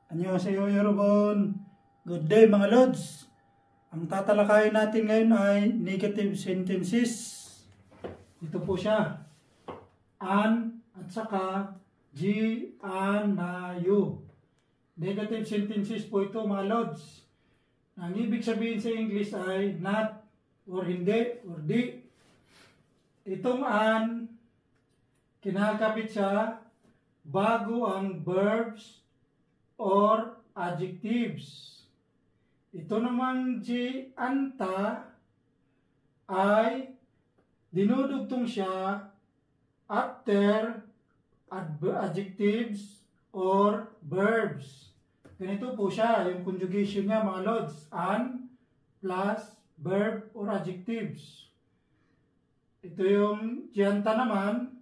Annyeonghaseyo 여러분. Good day mga Lods. Ang tatalakayin natin ngayon ay negative sentences. Ito po siya. An at saka G, an, na, you. Negative sentences po ito mga Lods. Ang ibig sabihin sa English ay not or hindi or di. Itong an, kinakapit siya bago ang verbs or adjectives. Ito namang G, anta, ay dinudugtong siya after adjectives or verbs. Ganito po siya, yung conjugation niya mga Lods. An plus verb or adjectives. Ito yung G, anta naman,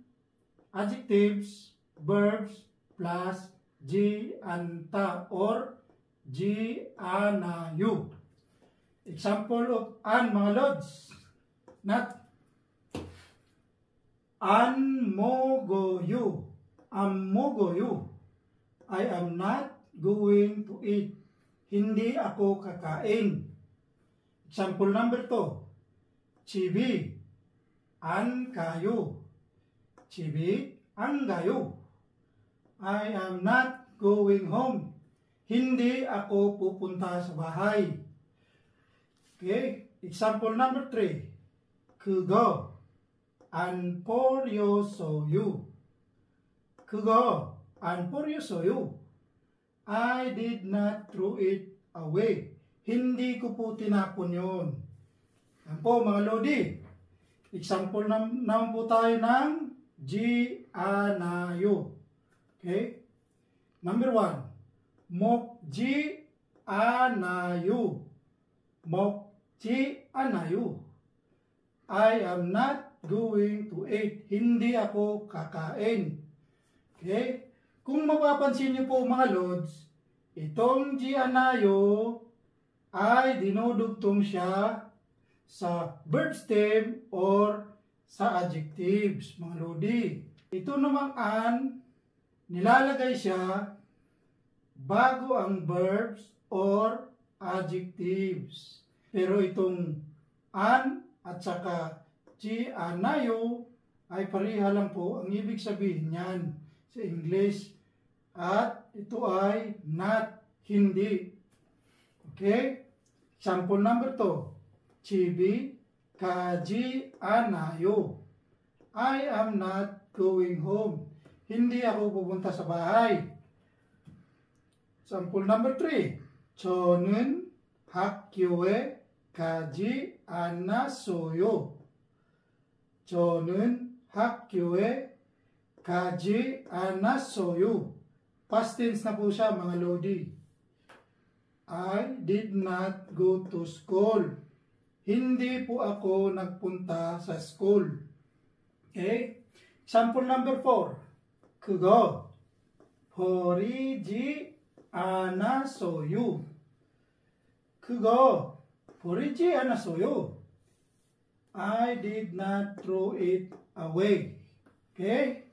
adjectives, verbs, plus G, anta or G, ana, you. Example of an mga Lods. Not. An mo go you. Am mo go you. I am not going to eat. Hindi ako kakain. Example number 2. Chibi. An kayo. Chibi. An kayo. I am not going home. Hindi ako pupunta sa bahay. Okay? Example number 3. 그거 안 버렸어요. 그거 안 버렸어요. I did not throw it away. Hindi ko po tinapon yun. Yan po mga Lodi. Example naman po tayo ng G, A, na, yo. Okay? Number 1. 먹지 않아요. 먹지 않아요. I am not going to eat. Hindi ako kakain. Okay? Kung mapapansin niyo po mga Lods, itong G, anayo ay dinudugtong siya sa verb stem or sa adjectives, mga Lodi. Ito namang an, nilalagay siya bago ang verbs or adjectives. Pero itong an at saka G, anayo ay pareha lang po ang ibig sabihin niyan sa English. At ito ay not, hindi. Okay? Example number 2. Chibi, kaji, anayo. I am not going home. Hindi ako pupunta sa bahay. Example number 3. 저는 학교에 가지 않았어요. 저는 학교에 가지 않았어요. Past tense na po siya mga Lodi. I did not go to school. Hindi po ako nagpunta sa school. Okay? Example number 4. 그거 버리지 않았어요. 그거 버리지 않았어요. I did not throw it away. Okay?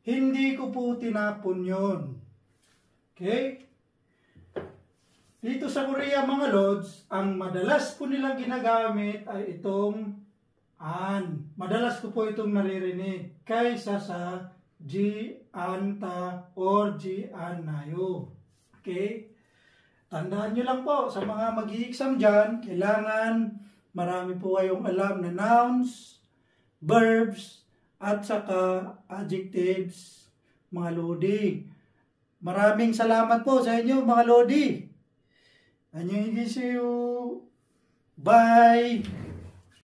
Hindi ko po tinapon yun. Okay? Dito sa Korea mga Lods, ang madalas po nilang ginagamit ay itong an. Madalas ko po itong naririnig kaysa sa G, anta or G, anayo. Okay? Tandaan nyo lang po, sa mga mag-i-exam dyan, kailangan marami po kayong alam na nouns, verbs, at saka adjectives, mga Lodi. Maraming salamat po sa inyo, mga Lodi. Annyeonghaseyo. Bye!